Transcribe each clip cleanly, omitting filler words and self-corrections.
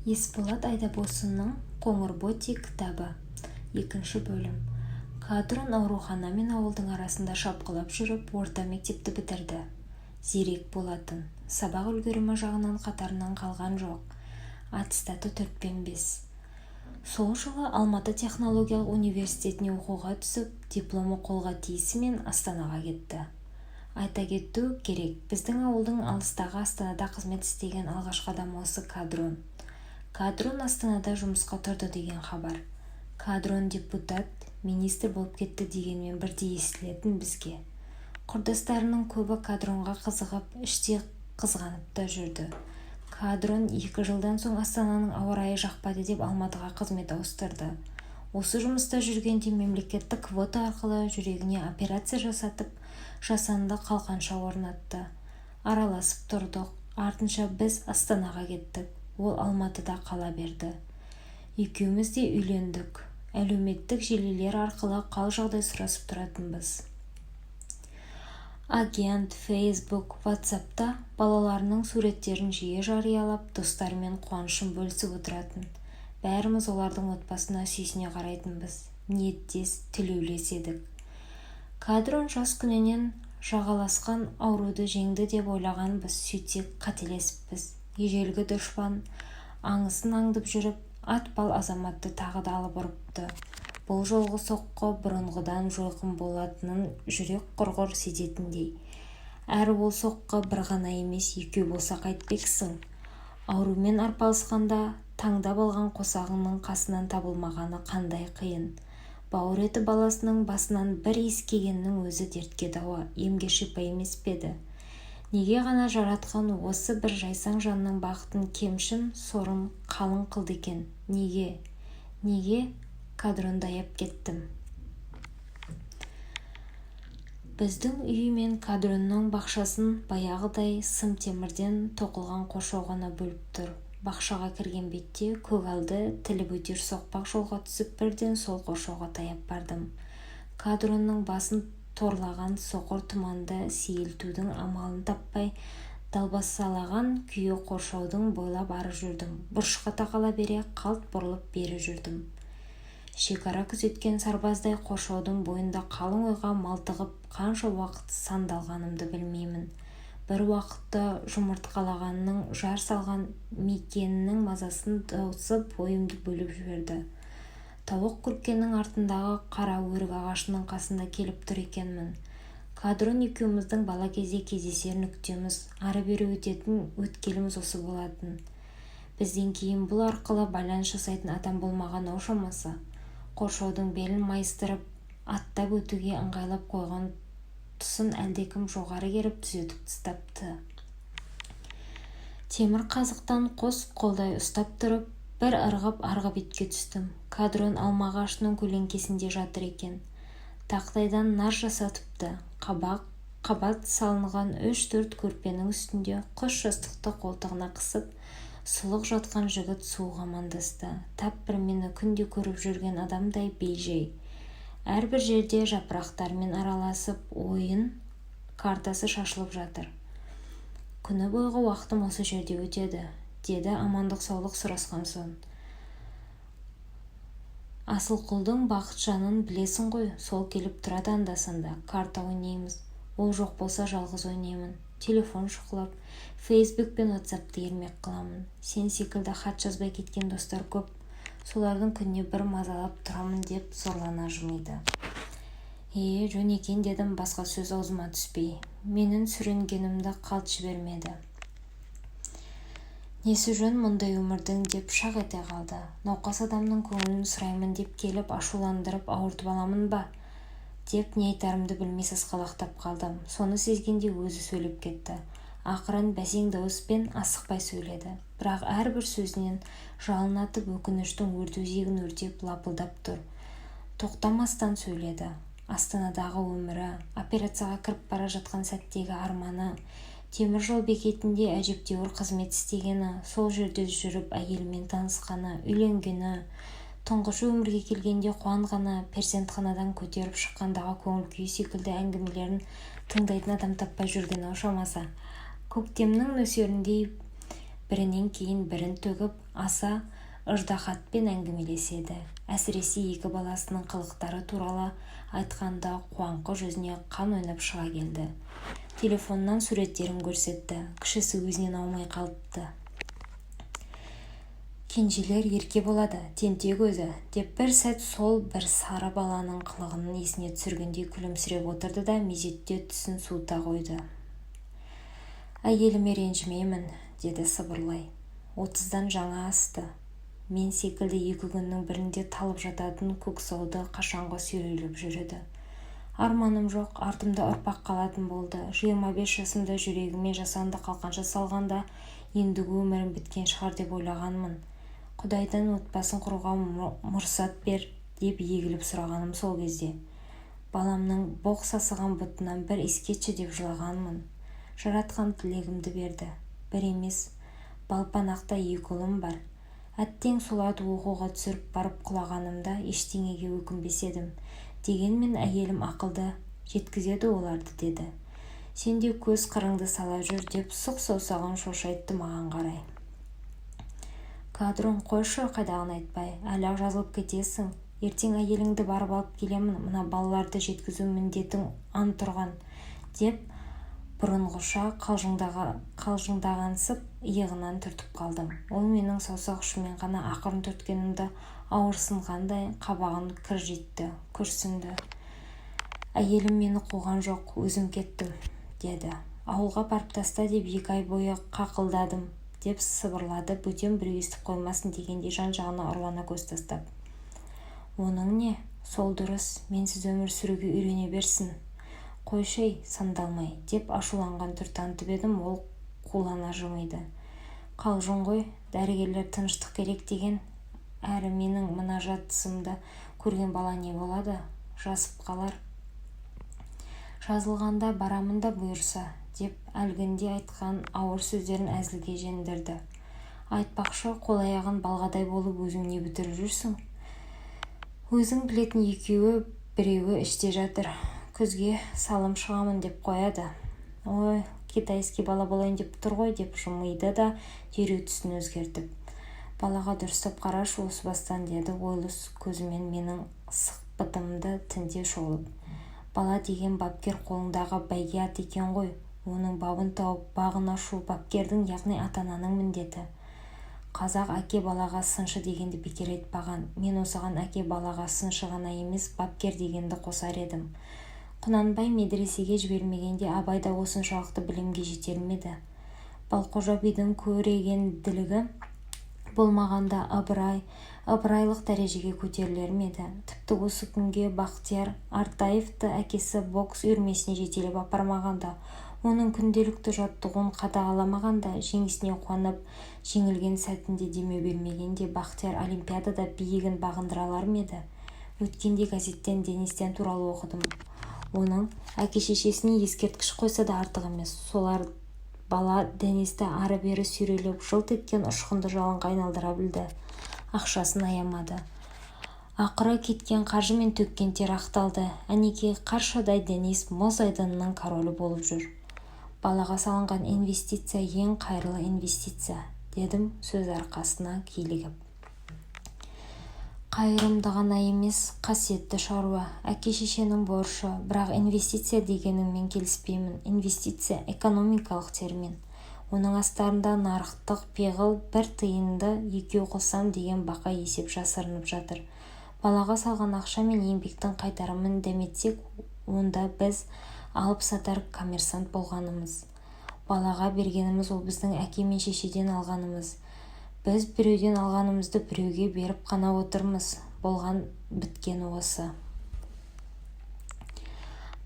Есболат Айдабосынның Қоңыр Боти кітабы. 2 бөлім. Кадрон аурухана мен ауылдың арасында шапқылап жүріп, орта мектепті бітірді. Зерек болатын. Сабақ үлгерімі жағынан қатарынан қалған жоқ. Аттестаты 4-5. Сол жылы Алматы технологиялық университетіне оқуға түсіп, дипломы қолға тиісімен Астанаға кетті. Айта кету керек, біздің ауылдың алыстағы Астанада қызмет істеген алғашқы адам осы Кадрон. Кадрон Астанада жұмысқа тұрды деген хабар. Кадрон депутат, министр болып кетті дегенмен бірдей естілетін бізге. Құрдастарының көбі Кадронға қызығып, іштей қызғанып та жүрді. Кадрон 2 жылдан соң Астананың ауа райы жақпады деп Алматыға қызмет ауыстырды. Осы жұмыста жүргенде мемлекеттік квота арқылы жүрегіне операция жасатып, жасанды қалқанша орнатты. Араласып тұрдық. Артынша біз Астанаға кеттік. Ол Алматыда қала берді. Екеуміз де үйлендік. Әлеуметтік желілер арқылы қал жағдай сұрасып тұратынбыз. Агент, Facebook, WhatsApp'та балаларының суреттерін жиі жариялап, достарымен қуанышын бөлісіп отыратын. Бәріміз олардың отбасына сүйсіне қарайтынбыз. Ниеттес, тілеулес едік. Кадрон жас күнінен жағаласқан ауруды жеңді деп ойлағанбыз, сөйтсек қателесіппіз. Ежелгі дұшпан аңысын аңдып жүріп, атпал азаматты тағы да алып ұрыпты. Бұл жолғы соққы бұрынғыдан жойқын болатынын жүрек құрғыр сезетіндей. Әрі ол соққы бір ғана емес, 2 болса қайтпексің. Аурумен арпалысқанда таңдап алған қосағыңның қасынан табылмағаны қандай қиын. Бауыр еті баласының басынан бір иіскегеннің өзі дертке дауа, емге шипа емес педі. Неге ғана жаратқан осы бір жайсаң жанның бақытын кемшін, сорын қалың қылды екен? Неге? Кадронды аяп кеттім. Біздің үй мен Кадронның бақшасын баяғыдай сым темірден тоқылған қоршау ғана бөліп тұр. Бақшаға кірген бетте көгалды тіліп өтер соқпақ жолға түсіп, бірден сол қоршауға таяп бардым. Кадронның басын торлаған соқыр тұманды сейілтудің амалын таппай, далбасалаған күйі қоршаудың бойлап ары жүрдім. Бұрышқа тақала бере қалт бұрылып бері жүрдім. Шекара күзеткен сарбаздай қоршаудың бойында қалың ойға малтығып, қанша уақыт сандалғанымды білмеймін. Бір уақытта жұмыртқалағанның жар салған мекенінің мазасын таусып бойымды бөліп жіберді. Тауық күркенің артындағы қара өрік ағашының қасында келіп тұр екенмін. Кадрон екеуміздің бала кезде кездесер нүктеміз, ары-бері өтетін өткеліміз осы болатын. Бізден кейін бұл арқылы байланыс жасайтын адам болмаған ау шамасы. Қоршаудың белін майыстырып, аттап өтуге ыңғайлап қойған тұсын әлдекім жоғары керіп түзетіп тастапты. Темір қазықтан қос қолдай ұстап тұрып, бір ырғып арғы бетке түстім. Кадрон алма ағашының көлеңкесінде жатыр екен. Тақтайдан нар жасатыпты. Қабат салынған 3-4 көрпенің үстінде құс жастықты қолтығына қысып, сұлық жатқан жігіт суық амандасты. Тап бір мені күнде көріп жүрген адамдай бей-жай. Әрбір жерде жапырақтармен араласып, ойын картасы шашылып жатыр. Күні бойғы уақытым осы жерде өтеді, деді амандық саулық сұрасқан соң. Асылқұлдың Бақытжанын білесің ғой, сол келіп тұрады анда-санда. Карта ойнаймыз. Ол жоқ болса жалғыз ойнаймын. Телефон шұқылап, Facebook пен WhatsApp'ты ермек қыламын. Сен секілді хат жазбай кеткен достар көп. Солардың күніне бір мазалап тұрамын деп зорлана жымиды. Жөн екен дедім, басқа сөз аузыма түспей. Менің сүренгенімді қалт жібермеді. Несі жөн мұндай өмірдің деп шақ ете қалды. Науқас адамның көңілін сұраймын деп келіп, ашуландырып ауыртып аламын ба? Деп не айтарымды білмей сасқалақтап қалдым. Соны сезгенде өзі сөйлеп кетті. Ақырын бәсең дауыспен асықпай сөйледі. Бірақ әрбір сөзінен жалын атып, өкініштің өрт өзегін өртеп лапылдап тұр. Тоқтамастан сөйледі. Астанадағы өмірі, операцияға кіріп бара жатқан сәттегі арманы, темір жол бекетінде әжептәуір қызмет істегені, сол жерде жүріп әйелімен танысқаны, үйленгені, тұңғыш өмірге келгенде қуанғаны, перзентханадан көтеріп шыққандағы көңіл күйі секілді әңгімелерін тыңдайтын адам таппай жүрген ау шамасы. Көктемнің нөсеріндей бірінен кейін бірін төгіп аса ыждахатпен әңгімелеседі. Әсіресе екі баласының қылықтары туралы айтқанда қуаңқы жүзіне қан ойнап шыға келді. Телефоннан суреттерін көрсетті. Кішісі өзінен аумай қалыпты. Кенжелер ерке болады, тентек өзі, деп бір сәт сол бір сары баланың қылығын есіне түсіргендей күлімсіреп отырды да мезетте түсін суыта қойды. Әйеліме ренжімеймін, деді сыбырлай. 30-дан жаңа асты. Мен секілді 2 күннің бірінде талып жататын көксауды қашанғы сүйрейлеп жүреді. Арманым жоқ, артымда ұрпақ қалатын болды. 25 жасымда жүрегіме жасанды қалқанша салғанда ендігі өмірім біткен шығар деп ойлағанмын. Құдайдан отбасын құруға мұрсат бер деп егіліп сұрағаным сол кезде. Баламның боқ сасыған бұтынан бір искетші деп жылағанмын. Жаратқан тілегімді берді. Бір емес, балпанақта 2 ұлым бар. Әттең соларды оқуға түсіріп барып құлағанымда ештеңеге өкінбес едім. Дегенмен әйелім ақылды, жеткізеді оларды, деді. Сен де көз қырыңды сала жүр деп сұқ саусағын шошайтты маған қарай. Кадрон, қойшы, қайдағын айтпай, әлі жазылып кетесің. Ертең әйеліңді барып алып келемін, мына балаларды жеткізу міндетің ант тұрған, деп бұрынғыша қалжыңдағансып иығынан түртіп қалдым. Ол менің саусақ ұшымен ғана ақырын түрткенімді ауырсынғандай қабағын кіржитті, күрсінді. Әйелім мені қуған жоқ, өзім кеттім, деді. Ауылға барып таста деп 2 ай бойы қақылдадым, деп сыбырлады, бөтен біреу естіп қоймасын дегендей жан-жағына ұрлана көз тастап. Оның не? Сол дұрыс, менсіз өмір сүруге үйрене берсін. Қойшай, сандалмай, деп ашуланған түр танытып едім, ол қулана жымиды. Қалжың ғой, дәрігерлер тыныштық керек деген, әрі менің мына жатысымды көрген бала не болады? Жасып қалар. Жазылғанда барамын да бұйырса, деп әлгінде айтқан ауыр сөздерін әзілге жеңдірді. Айтпақшы, қол-аяғын балғадай болып өзің не бітіріп жүрсің? Өзің білетін 2-і, біреуі іште жатыр. Күзге салым шығамын деп қояды. Ой, китайский бала болайын деп тұр ғой, деп жымиды да дереу түсін өзгертіп. Балаға дұрыстап қарашы осы бастан, деді ойлы көзімен менің сықпытымды тінте шолып. Бала деген бапкер қолындағы бәйге ат екен ғой. Оның бабын тауып бағын ашу бапкердің, яғни ата-ананың міндеті. Қазақ әке балаға сыншы дегенді бекер айтпаған. Мен осыған әке балаға сыншы ғана емес, бапкер дегенді қосар едім. Құнанбай медресеге жібермегенде Абай да осыншалықты білімге жетер ме еді? Балқожа бидің көрегенділігі болмағанда ыбырайлық дәрежеге көтерілер ме еді? Тіпті осы күнге Бақтияр Артаевты әкесі бокс үйірмесіне жетелеп апармағанда, оның күнделікті жаттығуын қадағаламағанда, жеңісіне қуанып, жеңілген сәтінде деме бермегенде Бақтияр олимпиадада биігін бағындыра алар ме еді? Өткенде газеттен Денистен туралы оқыдым. Оның әке-шешесіне ескерткіш қойса да артық емес. Солар бала Денисті ары-бері сүйрелеп жылт еткен ұшқынды жалынға айналдыра білді. Ақшасын аямады. Ақыры кеткен қаржы мен төккен тер ақталды. Әнекей қаршадай Денис мұз айдынының королі болып жүр. Балаға салынған инвестиция ең қайырлы инвестиция, дедім сөз арқасына килігіп. Қайырымды ғана емес, қасиетті шаруа, әке-шешенің борышы, бірақ инвестиция дегеніңмен келіспеймін. Инвестиция экономикалық термин. Оның астарында нарықтық пиғыл бір тиынды 2 қосам деген бақа есеп жасырынып жатыр. Балаға салған ақша мен еңбектің қайтарымын дәметсек, онда біз алып сатар коммерсант болғанымыз. Балаға бергеніміз ол біздің әке мен шешеден алғанымыз. Біз біреуден алғанымызды біреуге беріп қана отырмыз. Болған біткені осы.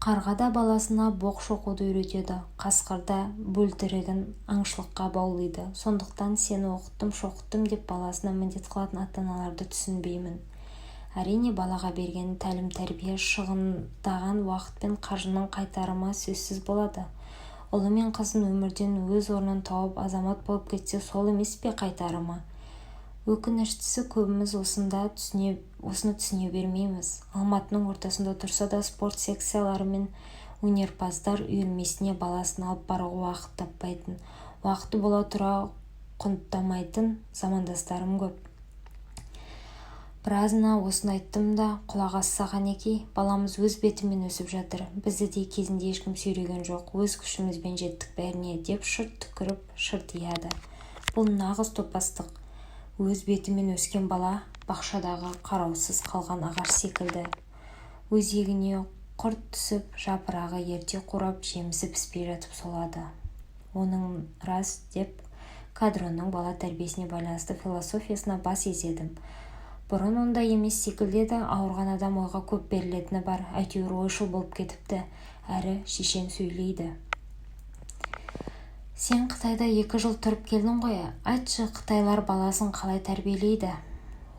Қарғада баласына боқ шоқуды үйретеді. Қасқырда бөлтірігін аңшылыққа баулиды. Сондықтан сені оқыттым, шоқыттым деп баласына міндет қылатын ата-аналарды түсінбеймін. Әрине, балаға берген тәлім-тәрбие шығындаған уақыт пен қаржының қайтарымы сөзсіз болады. Ұлы мен қызын өмірден өз орнын тауып азамат болып кетсе, сол емес пе қайтарымы? Өкініштісі көбіміз осыны түсіне бермейміз. Алматының ортасында тұрса да спорт секциялары мен өнерпаздар үйірмесіне баласын алып баруға уақыт таппайтын. Уақыты бола тұра құнттамайтын замандастарым көп. Біразына осыны айттым да құлақ асса Қанекей, баламыз өз бетімен өсіп жатыр. Бізді де кезінде ешкім сүйреген жоқ, өз күшімізбен жеттік бәріне, деп шырт түкіріп шырт ияды. Бұл нағыз топастық. Өз бетімен өскен бала бақшадағы қараусыз қалған ағаш секілді. Өзегіне құрт түсіп, жапырағы ерте қурап, жемісі піспей жатып солады. Оның рас, деп Қадронның бала тәрбиесіне байланысты философиясына бас изедім. Бұрын онда емес секілді еді, ауырған адам ойға көп берілетіні бар, әйтеуір ойшыл болып кетіпті, әрі шешен сөйлейді. Сен Қытайда 2 жыл тұрып келдің ғой, айтшы, қытайлар баласын қалай тәрбиелейді?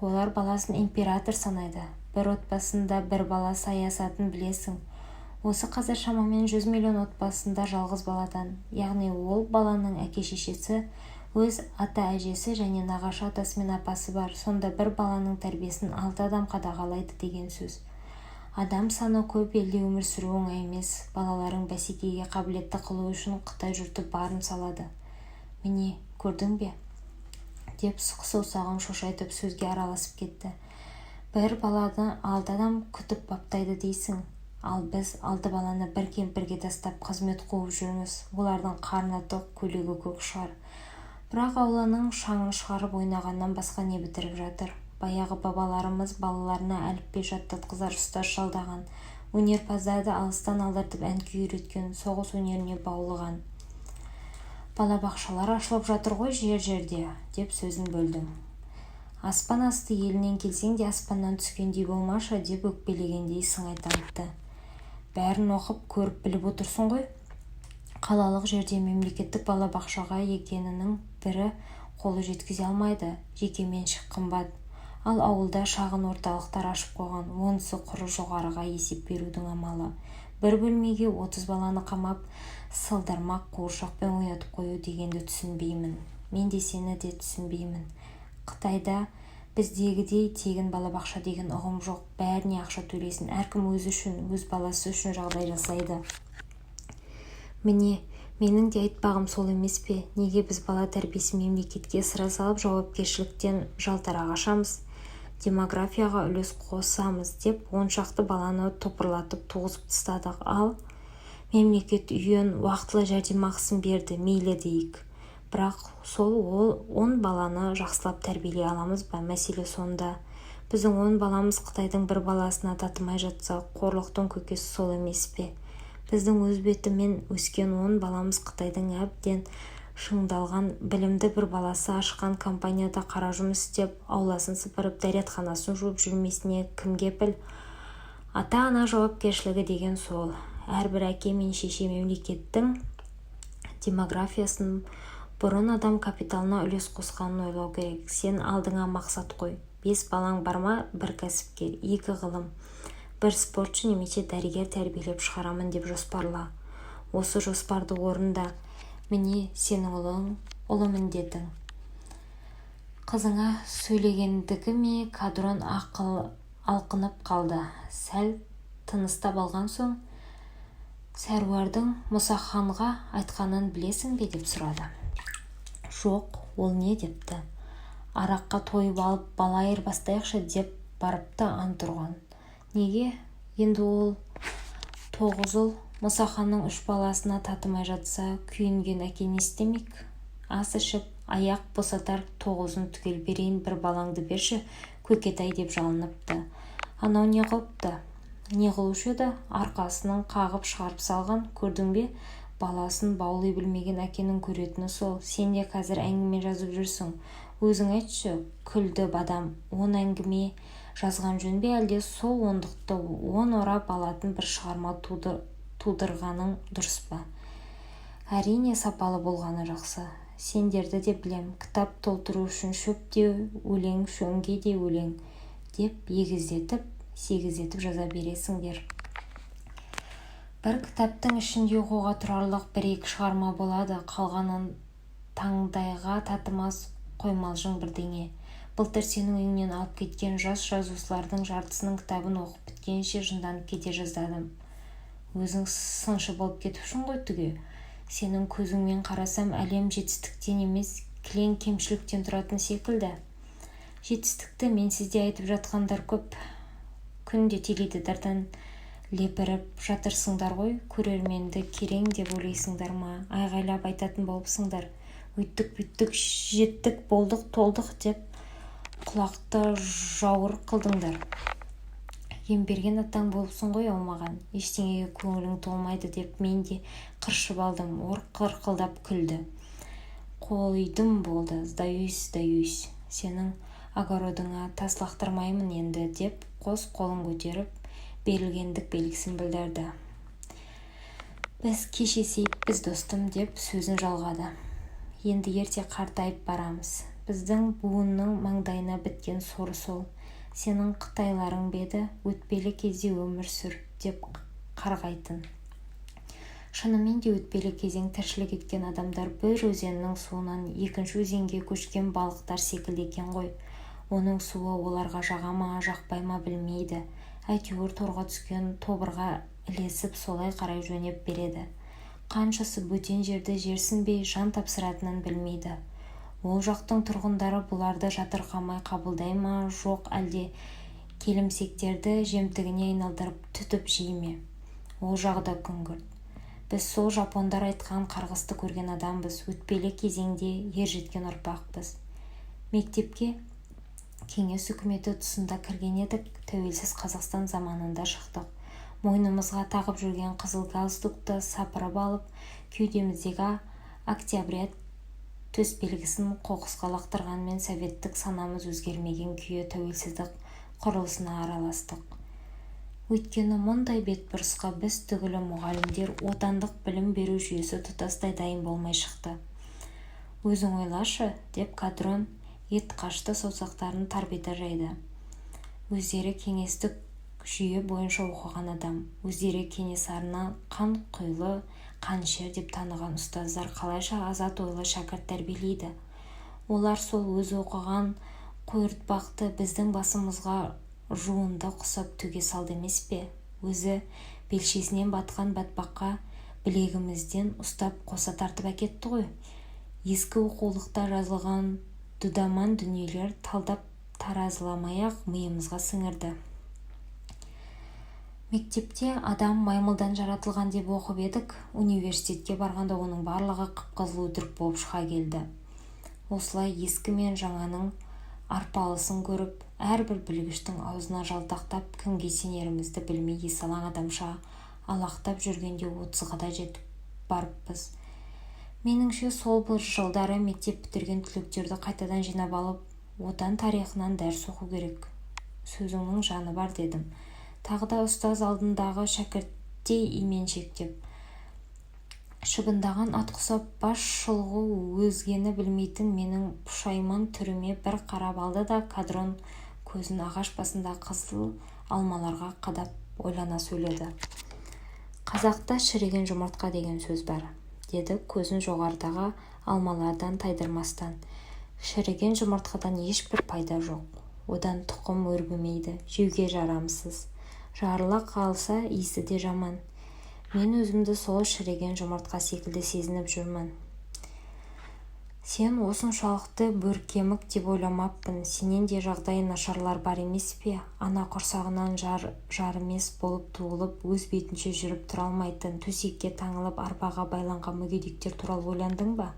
Олар баласын император санайды. Бір отбасында бір бала саясатын білесің. Осы қазір шамамен 100 миллион отбасында жалғыз баладан, яғни ол баланың әке-шешесі, өз ата-әжесі және нағашы атасы мен апасы бар. Сонда бір баланың тәрбиесін 6 адам қадағалайды деген сөз. Адам саны көп елде өмір сүру оңай емес. Балаларын бәсекеге қабілетті қылу үшін Қытай жұрты барын салады. Міне, көрдің бе? Деп сұқ саусағын шошайтып сөзге араласып кетті. Бір баланы 6 адам күтіп баптайды дейсің. Ал біз 6 баланы бір кемпірге тастап қызмет қуып жүрміз. Олардың қарны тоқ, көйлегі көк шығар. Бірақ ауланың шаңын шығарып ойнағаннан басқа не бітіріп жатыр? Баяғы бабаларымыз балаларына әліппе жаттатқызар ұстаз жалдаған, өнерпаздарды алыстан алдыртып ән-күй үйреткен, соғыс өнеріне баулыған. Балабақшалар ашылып жатыр ғой жер-жерде, деп сөзін бөлдім. Аспан асты елінен келсең де аспаннан түскендей болмашы, деп өкпелегендей сыңай танытты. Бәрін оқып, көріп біліп отырсың ғой. Қалалық жерде мемлекеттік балабақшаға екенінің бірі қолы жеткізе алмайды, жеке меншік қымбат. Ал ауылда шағын орталықтар ашып қойған, онысы құры жоғарыға есеп берудің амалы. Бір бөлмеге 30 баланы қамап, сылдырмақ қуыршақпен ойнатып қою дегенді түсінбеймін. Мен де сені де түсінбеймін. Қытайда біздегідей тегін балабақша деген ұғым жоқ, бәріне ақша төлесін, әркім өзі үшін, өз баласы үшін жағдай жасайды. Міне, менің де айтпағым сол емес пе? Неге біз бала тәрбиесі мемлекетке сыра салып жауапкершіліктен жалтарақ ашамыз? Демографияға үлес қосамыз деп 10 шақты баланы топырлатып туғызып тастадық. Ал мемлекет үйін уақытылы жәрдемақысын берді, мейлі дейік. Бірақ сол 10 баланы жақсылап тәрбиелей аламыз ба? Мәселе сонда. Біздің 10 баламыз Қытайдың бір баласына татымай жатса, қорлықтың көкесі сол емес пе? Біздің өз бетімен өскен 10 баламыз Қытайдың әбден шыңдалған білімді бір баласы ашқан компанияда қара жұмыс істеп, ауласын сыпырып, дәретханасын жуып жүрмесіне кім кепіл? Ата-ана жауапкершілігі деген сол. Әрбір әке мен шеше мемлекеттің демографиясын бұрын адам капиталына үлес қосқанын ойлау керек. Сен алдыңа мақсат қой. 5 балаң бар ма? бір кәсіпкер, 2 ғылым, бір спортшы немесе дәрігер тәрбиелеп шығарамын деп жоспарла. Осы жоспарды орында. Міне сенің ұлы міндетің. Қызыңа сөйлегендігі ме? Қадрон алқынып қалды. Сәл тыныстап алған соң, Сәруардың Мұсаханға айтқанын білесің бе деп сұрады. Жоқ, ол не депті? Араққа тойып алып бала айырбастайықшы деп барыпты антұрған. Неге? Енді ол 9 ұл Мұсаханның 3 баласына татымай жатса, күйінген әке не істемек? Ас ішіп, аяқ босатар 9-ын түгел берейін, бір балаңды берші, көкетай деп жалыныпты. Анау не қылыпты? Не қылушы еді? Арқасының қағып шығарып салған, көрдің бе? Баласын баулай білмеген әкенің көретіні сол. Сен де қазір әңгіме жазып жүрсің. Өзің айтшы, күлді бадам, 10 әңгіме жазған жөн бе, әлде сол ондықты 10 орап алатын бір шығарма тудырғаның дұрыс па? Әрине сапалы болғаны жақсы. Сендерді де білем, кітап толтыру үшін шөп те өлең, шөңге де өлең деп егіздетіп, сегіздетіп жаза бересіңдер. Бір кітаптың ішінде оқуға тұрарлық 1-2 шығарма болады, қалғанын таңдайға татымас қоймалжың бірдеңе. Былтыр сенің үйіңнен алып кеткен жас жазушылардың жартысының кітабын оқып біткенше жынданып кете жаздадым. Өзің сыншы болып кетіпшің ғой түге. Сенің көзіңмен қарасам әлем жетістіктен емес кілең кемшіліктен тұратын секілді. Жетістікті мен сізде айтып жатқандар көп. Күнде теледидардан лепіріп жатырсыңдар ғой, көрерменді керең деп ойлайсыңдар ма? Айғайлап айтатын болыпсыңдар. Өйттік, бүйттік, жеттік, болдық, толдық деп құлақты жауыр қылдыңдар. Ем берген атаң болыпсың ғой маған. Ештеңеге көңілің толмайды деп мен де қыршып алдым. Ор қырқылдап күлді. Қойдым болды, сдаюсь. Сенің огородыңа тас лақтырмаймын енді деп қос қолын көтеріп берілгендік белгісін білдірді. Біз кешесейіппіз достым деп сөзін жалғады. Енді ерте қартайып барамыз. Біздің буынның маңдайына біткен соры сол. Сенің қытайларың беді, өтпелі кезде өмір сүр деп қарғайтын. Шынымен де өтпелі кезең тіршілік еткен адамдар бір өзеннің суынан екінші өзенге көшкен балықтар секілді екен ғой. Оның суы оларға жаға ма, жақпай ма білмейді. Әйтеуір торға түскен тобырға ілесіп солай қарай жөнеп береді. Қаншасы бөтен жерді жерсінбей жан тапсыратынын білмейді. Ол жақтың тұрғындары бұларды жатырқамай қабылдай ма, жоқ әлде келімсектерді жемтігіне айналдырып түтіп жей ме? Ол жағы күңгірт. Біз сол жапондар айтқан қарғысты көрген адамбыз, өтпелі кезеңде ержеткен ұрпақпыз. Мектепке кеңес үкіметі тұсында кірген едік, тәуелсіз Қазақстан заманында шықтық. Мойнымызға тағып жүрген қызыл галстукты сапырып алып, кеудеміздегі октябрят төс белгісін қоқысқа лақтырғанмен советтік санамыз өзгермеген күйі тәуелсіздік құрылысына араластық. Өйткені мұндай бетбұрысқа біз түгілі мұғалімдер, отандық білім беру жүйесі тұтастай дайын болмай шықты. Өзің ойлашы, деп Кадрон ет қашты саусақтарын тарбита жайды. Өздері кеңестік жүйе бойынша оқыған адам, өздері Кенесарыны қан құйлы, қаншер деп таныған ұстаздар қалайша азат ойлы шәкірт тәрбиелейді. Олар сол өз оқыған қойыртпақты біздің басымызға жуынды құсап төге салды емес пе? Өзі белшесінен батқан батпаққа білегімізден ұстап қоса тартып әкетті ғой. Ескі оқулықта жазылған дүдаман дүниелер талдап таразыламай-ақ миымызға сіңірді. Мектепте адам маймылдан жаратылған деп оқып едік, университетке барғанда оның барлығы қып-қызыл өтірік болып шыға келді. Осылай ескі мен жаңаның арпалысын көріп, әрбір білгіштің аузына жалтақтап, кімге сенерімізді білмей есалаң адамша алақтап жүргенде 30-ға да жетіп барыппыз. Меніңше сол бір жылдары мектеп бітірген түлектерді қайтадан жинап алып, отан тарихынан дәріс оқу керек. Сөзіңнің жаны бар дедім. Тағы да ұстаз алдындағы шәкірттей именшектеп. Шыбындаған ат құсап бас шұлғу өзгені білмейтін менің пұшайман түріме бір қарап алды да Кадрон көзін ағаш басында қызыл алмаларға қадап ойлана сөйледі. Қазақта шіреген жұмыртқа деген сөз бар, деді көзін жоғарыдағы алмалардан тайдырмастан. Шіреген жұмыртқадан ешбір пайда жоқ. Одан тұқым өрбімейді, жеуге жарамсыз. Жарыла қалса иісі де жаман. Мен өзімді сол шіреген жұмыртқа секілді сезініп жүрмін. Сен осыншалықты бөркемік деп ойламаппын. Сенен де жағдайы нашарлар бар емес пе? Ана құрсағынан жарымес болып туылып, өз бетінше жүріп тұра алмайтын, төсекке таңылып арбаға байланған мүгедектер туралы ойландың ба?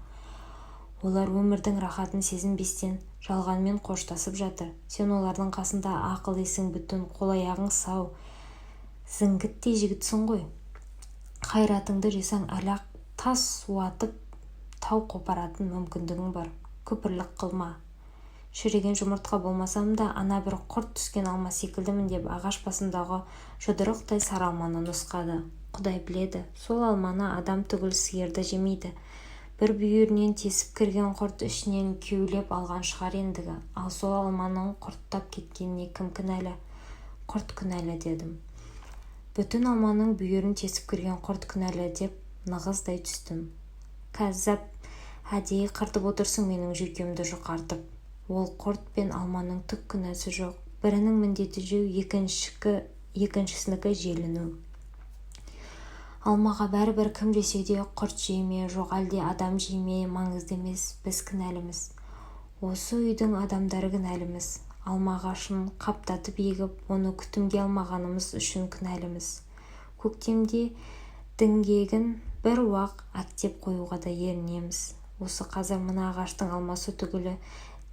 Олар өмірдің рахатын сезінбестен жалғанмен қоштасып жатыр. Сен олардың қасында ақыл-есің бүтін, қол-аяғың сау, зіңгіттей жігітсің ғой. Қайратыңды жесаң әлі тас уатып тау қопаратын мүмкіндігің бар. Күпірлік қылма. Шіреген жұмыртқа болмасам да ана бір құрт түскен алма секілдімін деп ағаш басындағы жұдырықтай сары алманы нұсқады. Құдай біледі, сол алманы адам түгіл сиырды жемейді. Бір бүйірінен тесіп кірген құрт ішінен кеулеп алған шығар ендігі. Ал сол алманың құрттап кеткеніне кім кінәлі? Құрт кінәлі дедім. Бүтін алманың бүйірін тесіп кірген құрт кінәлі деп нығыздай түстім. Кәззап, әдейі қыртып отырсың менің жүйкемді жұқартып. Ол құрт пен алманың түк күнәсі жоқ. Бірінің міндеті жеу, екіншісінікі желіну. Алмаға бәрібір кім жесе де құрт жей ме, жоқ әлде адам жей ме маңызды емес, біз кінәліміз. Осы үйдің адамдары кінәліміз. Алма ағашын қаптатып егіп, оны күтімге алмағанымыз үшін кінәліміз. Көктемде діңгегін бір уақ әктеп қоюға да ерінеміз. Осы қазір мына ағаштың алмасы түгілі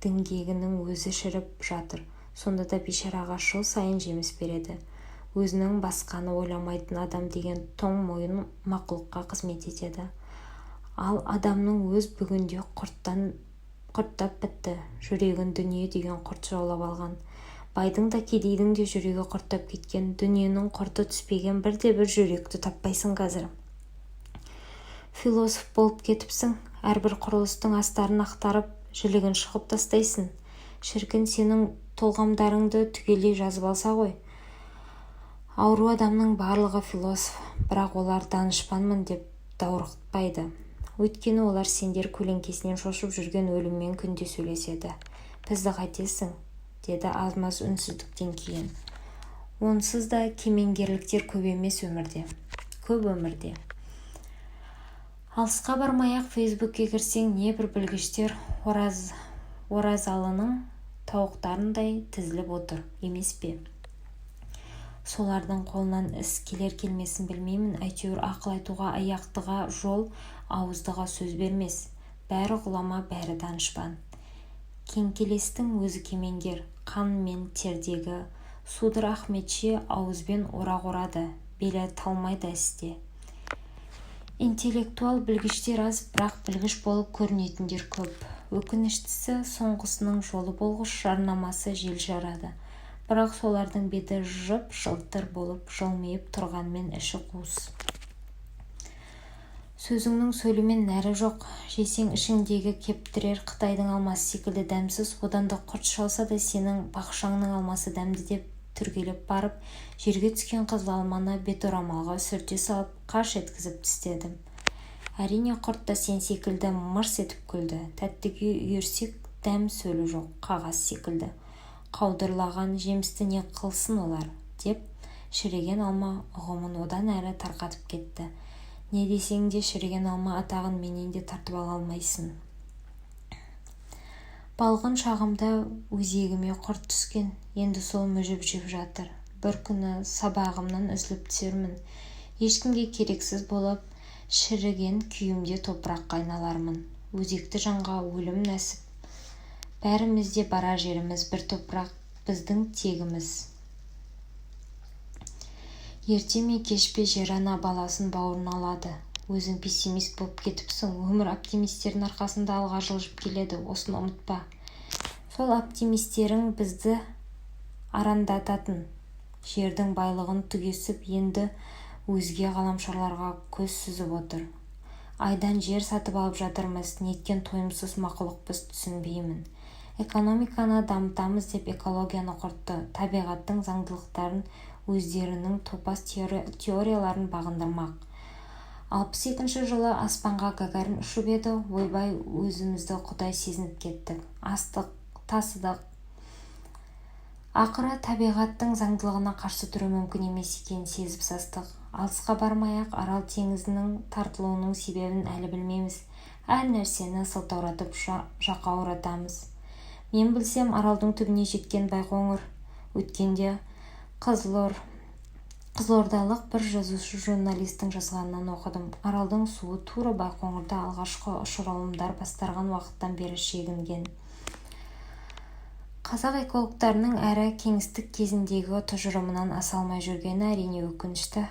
діңгегінің өзі шіріп жатыр. Сонда да бейшара ағаш жыл сайын жеміс береді. Өзінің басқаны ойламайтын адам деген тоң мойын мақұлыққа қызмет етеді. Ал адамның өз бүгінде құрттап бітті. Жүрегін дүние деген құрт жаулап алған. Байдың да кедейдің де жүрегі құрттап кеткен. Дүниенің құрты түспеген бірде-бір жүректі таппайсың қазір. Философ болып кетіпсің. Әрбір құрылыстың астарын ақтарып, жілігін шығып тастайсың. Шіркін, сенің толғамдарыңды түгелей жазып алса ғой. Ауру адамның барлығы философ, бірақ олар данышпанмын деп даурықпайды. Өйткені олар сендер көлеңкесінен шошып жүрген өліммен күнде сөйлеседі. Бізді қайтесің, деді аз-маз үнсіздіктен кейін. Онсыз да кемеңгерліктер көп емес өмірде. Көп өмірде. Алысқа бармай-ақ Фейсбукке кірсең, не бір білгіштер оразалының тауықтарындай тізіліп отыр, емес пе? Солардың қолынан іс келер-келмесін білмеймін, әйтеуір ақыл айтуға аяқтыға жол, ауыздыға сөз бермес. Бәрі ғұлама, бәрі данышпан. Кеңкелестің өзі кемеңгер, қан мен тердегі. Судыр Ахметше ауызбен орақ орады, белі талмайды істе. Интеллектуал білгіштер аз, бірақ білгіш болып көрінетіндер көп. Өкініштісі соңғысының жолы болғыш жарнамасы жел жарады. Бірақ солардың беті жып-жылтыр болып жылмиып тұрғанмен іші қуыс. Сөзіңнің сөйлемен нәрі жоқ. Жесең ішіңдегі кептірер Қытайдың алмасы секілді дәмсіз, одан да құрт шалса да сенің бақшаңның алмасы дәмді деп түргелеп барып, жерге түскен қызыл алманы беторамалға сүрте салып, қаш еткізіп тістедім. Әрине құрт та сен секілді мырс етіп күлді. Тәттіге үйірсек дәм сөлі жоқ, қағаз секілді. Қаудырлаған жемісті не қылсын олар, деп шіреген алма ұғымын одан әрі тарқатып кетті. Не десең де шіреген алма атағын менен де тартып ала алмайсың. Балғын шағымда өзегіме құрт түскен, енді сол мүжіп жеп жатыр. Бір күні сабағымнан үзіліп түсермін. Ешкімге керексіз болып, шіріген күйімде топыраққа айналармын. Өзекті жанға өлім нәсіп. Бәрімізде бара жеріміз бір топырақ, біздің тегіміз. Ерте ме кеш пе жер ана баласын бауырына алады. Өзің пессимист болып кетіпсің. Өмір оптимистердің арқасында алға жылжып келеді, осыны ұмытпа. Сол оптимистерің бізді арандататын. Жердің байлығын түгесіп, енді өзге ғаламшарларға көз сүзіп отыр. Айдан жер сатып алып жатырмыз, неткен тойымсыз мақұлықпыз түсінбеймін. Экономиканы дамытамыз деп экологияны құртты, табиғаттың заңдылықтарын өздерінің топас теорияларын бағындырмақ. 62 жылы аспанға Гагарин ұшып еді, ойбай өзімізді Құдай сезініп кеттік. Астық, тасыдық. Ақыры табиғаттың заңдылығына қарсы тұру мүмкін емес екенін сезіп састық. Алысқа бармай-ақ Арал теңізінің тартылуының себебін әлі білмейміз. Әр нәрсені сылтауратып жаққа ұратамыз. Мен білсем, Аралдың түбіне жеткен Байқоңыр. Өткенде Қызылордалық бір жазушы журналистің жазғанынан оқыдым. Аралдың суы тура Байқоңырда алғашқы ұшырылымдар бастарған уақыттан бері шегінген. Қазақ экологтарының әрі кеңістік кезіндегі тұжырымынан аса алмай жүргені әрине өкінішті.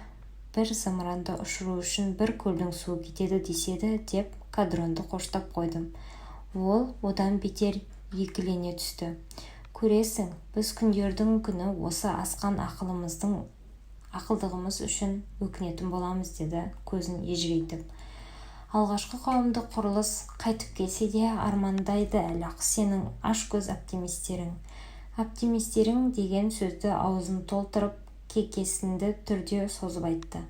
Бір зымыранды ұшыру үшін бір көлдің суы кетеді деседі, деп кадронды қоштап қойдым. Ол одан бетер екілене түсті. Көресің, біз күндердің күні осы асқан ақылдығымыз үшін өкінетін боламыз, деді көзін ежірейтіп. Алғашқы қауымды құрылыс қайтып келсе де армандайды әлі-ақ сенің ашкөз оптимистерің. Оптимистерің деген сөзді аузын толтырып, кекесінді түрде созып айтты.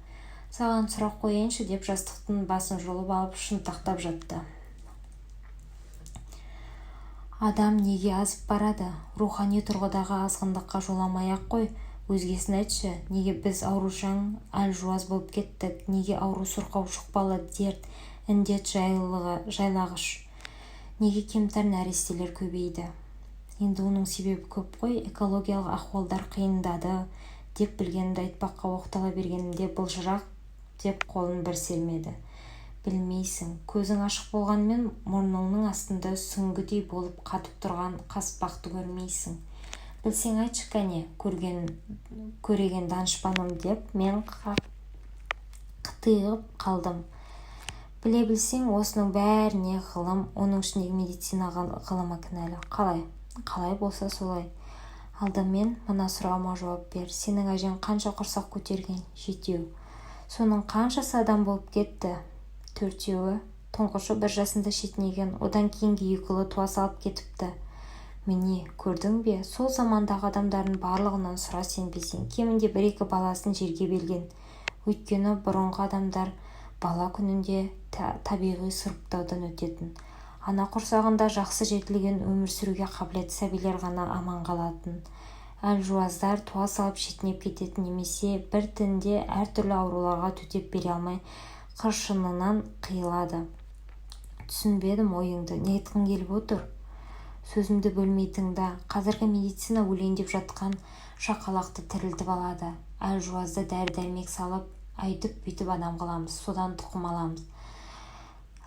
Саған сұрақ қояйыншы деп жастықтың басын жұлып алып шынтақтап жатты. Адам неге азып барады? Рухани тұрғыдағы азғындыққа жоламай-ақ қой. Өзгесін айтшы, неге біз аурушаң, әлжуаз болып кеттік, неге ауру сұрқау жұқпалы дерт, індет жайлағыш, неге кемтар нәрестелер көбейді? Енді оның себебі көп қой, экологиялық ахуалдар қиындады, деп білгенімді айтпаққа оқтала бергенімде былжырақ деп қолын бір сермеді. Білмейсің, көзің ашық болғанмен мұрныңның астында сүңгідей болып қатып тұрған қаспақты көрмейсің. Білсең айтшы кәне, көреген данышпаным деп мен қытығып қалдым. Біле білсең, осының бәріне ғылым, оның ішіндегі медицина ғылымы кінәлі. Қалай болса солай. Алдымен мына сұрағыма жауап бер. Сенің әжең қанша құрсақ көтерген? 7. Соның қаншасы адам болып кетті? 4. Тұңғышы 1 жасында шетінеген, одан кейінгі 2 ұлы туа салып кетіпті. Міне, көрдің бе, сол замандағы адамдардың барлығынан сұра сенбесең, кемінде 1-2 баласын жерге берген. Өйткені бұрынғы адамдар бала күнінде табиғи сұрыптаудан өтетін. Ана құрсағында жақсы жетілген өмір сүруге қабілетті сәбилер ғана аман қалатын. Әлжуаздар туа салып шетінеп кететін немесе бір тінде әртүрлі ауруларға төтеп бере алмай қыршынынан қиылады. Түсінбедім ойыңды, не айтқың келіп отыр? Сөзімді бөлмей тыңда. Қазіргі медицина өлеңдеп жатқан шақалақты тірілтіп алады. Әлжуазды дәрі-дәрмек салып, әйтіп-бүйтіп адам қыламыз, содан тұқым аламыз.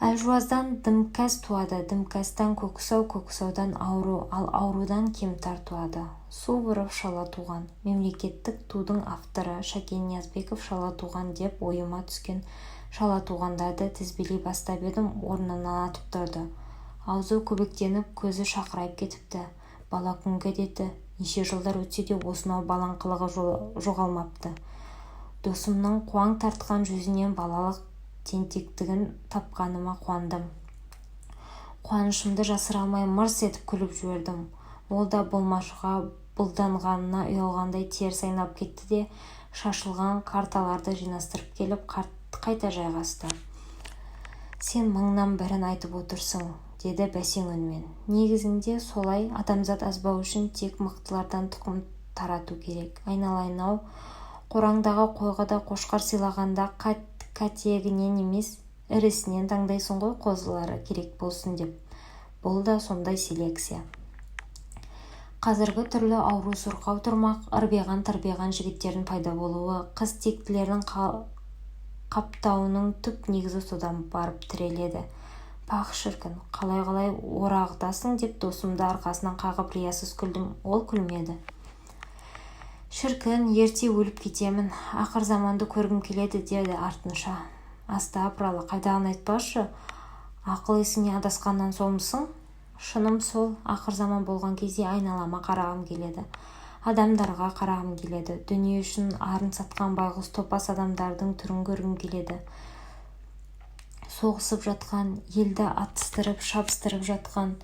Әлжуаздан дімкәс туады, дімкәстан көксау, көксаудан ауру, ал аурудан кемтар туады. Су бұрып шала туған. Мемлекеттік тудың авторы Шәкен Ниязбеков шала туған деп ойыма түскен шала туғандарды тізбелей бастап едім, орнынан атып тұрды. Аузы көбіктеніп, көзі шақырайып кетіпті. Бала күнгі әдеті, неше жылдар өтсе де осынау балаңқылығы жоғалмапты. Досымның қуаң тартқан жүзінен балалық тентектігін тапқаныма қуандым. Қуанышымды жасыра алмай мырс етіп күліп жібердім. Ол да болмашыға бұлданғанына ұялғандай теріс айналып кетті де шашылған карталарды жинастырып келіп қайта жайғасты. Сен мыңнан бірін айтып отырсың, деді бәсең үнмен. Негізінде солай, адамзат азбау үшін тек мықтылардан тұқым тарату керек. Айналайын-ау, қораңдағы қойға да қошқар сыйлағанда кәтегінен емес, ірісінен таңдайсың ғой, қозылары керек болсын деп. Бұл да сондай селекция. Қазіргі түрлі ауру сұрқау тұрмақ, ырбиған-тырбиған жігіттердің пайда болуы, қыз тектілердің қаптауының түп негізі содан барып тіреледі. Пақ шіркін, қалай орағытасың деп досымды арқасынан қағып риясыз күлдім, ол күлмеді. Шіркін, ерте өліп кетемін, ақыр заманды көргім келеді, деді артынша. Астапыралла, қайдағын айтпашы, ақыл есіңе адасқаннан солмысың? Шыным сол, ақыр заман болған кезде айналама қарағым келеді. Адамдарға қарағым келеді. Дүние үшін арын сатқан байғұс топас адамдардың түрін көргім келеді. Соғысып жатқан, елді атыстырып, шабыстырып жатқан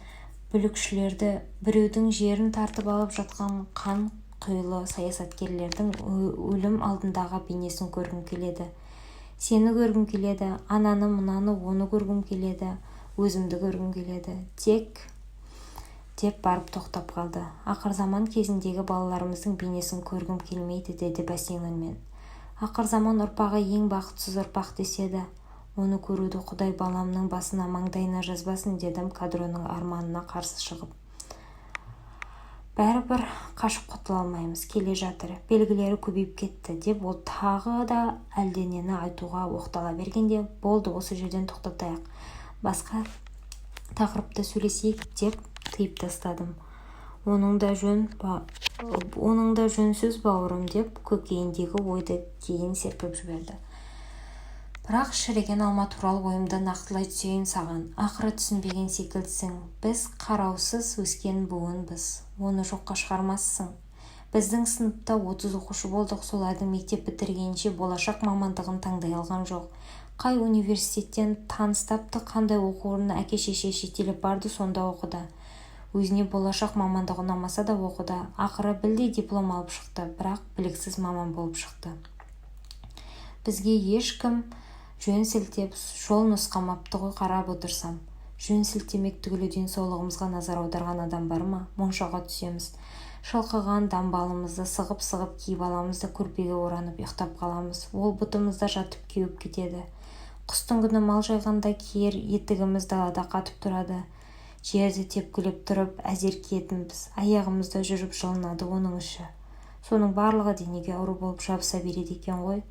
бүлікшілерді, біреудің жерін тартып алып жатқан қан құйлы саясаткерлердің өлім алдындағы бейнесін көргім келеді. Сені көргім келеді, ананы, мынаны, оны көргім келеді, өзімді көргім келеді. Тек деп барып тоқтап қалды. Ақыр заман кезіндегі балаларымыздың бейнесін көргім келмейді, деді бәсең үнмен. Ақыр заман ұрпағы ең бақытсыз ұрпақ деседі. Оны көруді Құдай баламның басына, маңдайына жазбасын, дедім кадроның арманына қарсы шығып. Бәрібір қашып құтыла алмаймыз, келе жатыр, белгілері көбейіп кетті, деп ол тағы да әлденені айтуға оқтала бергенде, болды, осы жерден тоқтатайық, басқа тақырыпта сөйлесейік деп тыйып тастадым. Оның да жөнсіз бауырым, деп көкейіндегі ойды кейін серпіп жіберді. Бірақ шіріген алма туралы ойымды нақтылай түсейін саған. Ақыры түсінбеген секілдісің. Біз қараусыз өскен буынбыз. Оны жоққа шығармассың. Біздің сыныпта 30 оқушы болдық, солардың мектеп бітіргенше болашақ мамандығын таңдай алған жоқ. Қай университеттен таныс тапты, қандай оқу орнына әке-шеше шетелеп барды, сонда оқыды. Өзіне болашақ мамандығы ұнамаса да оқыды. Ақыры білдей диплом алып шықты, бірақ біліксіз маман болып шықты. Бізге ешкім жөн сілтеп, жол нұсқамапты ғой, қарап отырсам. Жөн сілтемек түгілі денсаулығымызға назар аударған адам бар ма? Моншаға түсеміз. шылқыған дамбалымызды сығып-сығып киіп аламыз да көрпеге оранып ұйықтап қаламыз. Ол бұтымызда жатып кеуіп кетеді. Құстың күні мал жайғанда киер етігіміз далада қатып тұрады. Жерді тепкілеп тұрып әзер киетінбіз. Аяғымызда жүріп жылынады оның іші. Соның барлығы денеге ауру болып жабыса береді екен ғой.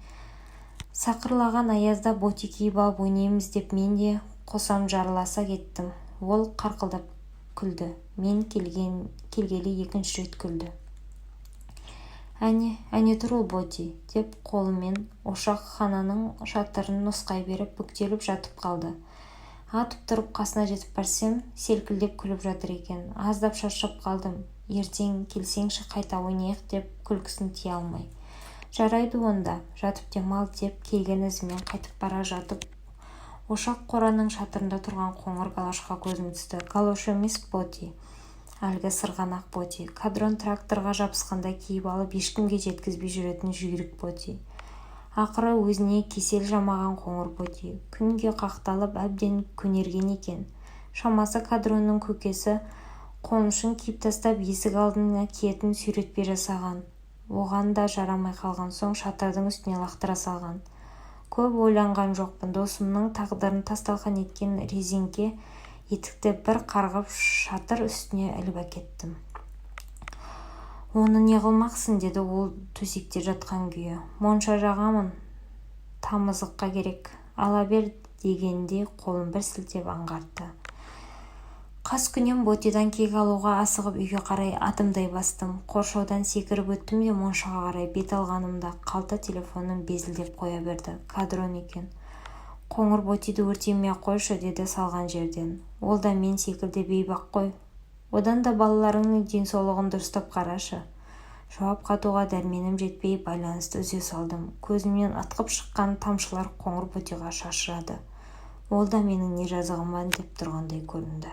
Сақырлаған аязда боти киіп алып ойнаймыз деп мен де қосам жарыласа кеттім. Ол қарқылдап күлді. Мен келгелі екінші рет күлді. Әне тұр ол боти, деп қолымен ошақ хананың шатырын нұсқай беріп бүктеліп жатып қалды. Атып тұрып қасына жетіп барсам, селкілдеп күліп жатыр екен. Аздап шаршап қалдым. Ертең келсеңші қайта ойнайық деп күлкісін тия алмай. Жарайды онда, жатып демал деп келген ізімен қайтып бара жатып, ошақ қораның шатырында тұрған қоңыр галошқа көзім түсті. Галош емес боти. Әлгі сырғанақ боти. Кадрон тракторға жабысқанда киіп алып ешкімге жеткізбей жүретін жүйрік боти. Ақыры өзіне кесел жамаған қоңыр боти. Күнге қақталып әбден көнерген екен. Шамасы Кадронның көкесі қонышын киіп тастап есік алдына киетін сүйретпе жасаған. Оған да жарамай қалған соң шатырдың үстіне лақтыра салған. Көп ойланған жоқпын. Досымның тағдырын тасталқан еткен резеңке етікті бір қарғып шатыр үстіне іліп әкеттім. Оны не қылмақсың, деді ол төсекте жатқан күйі. Монша жағамын, тамызыққа керек. Ала бер дегенде қолын бір сілтеп аңғартты. Қас күнем ботидан кек алуға асығып үйге қарай адымдай бастым. Қоршаудан секіріп өттім де моншаға қарай бет алғанымда қалта телефоным безілдеп қоя берді. Кадрон екен. Қоңыр ботиді өртемей қойшы, деді салған жерден. Ол да мен секілді бейбақ қой. Одан да балаларыңның денсаулығын дұрыстап қарашы. Жауап қатуға дәрменім жетпей байланысты үзе салдым. Көзімнен атқып шыққан тамшылар қоңыр ботиға шашырады. Ол да менің не жазығым бар деп тұрғандай көрінді.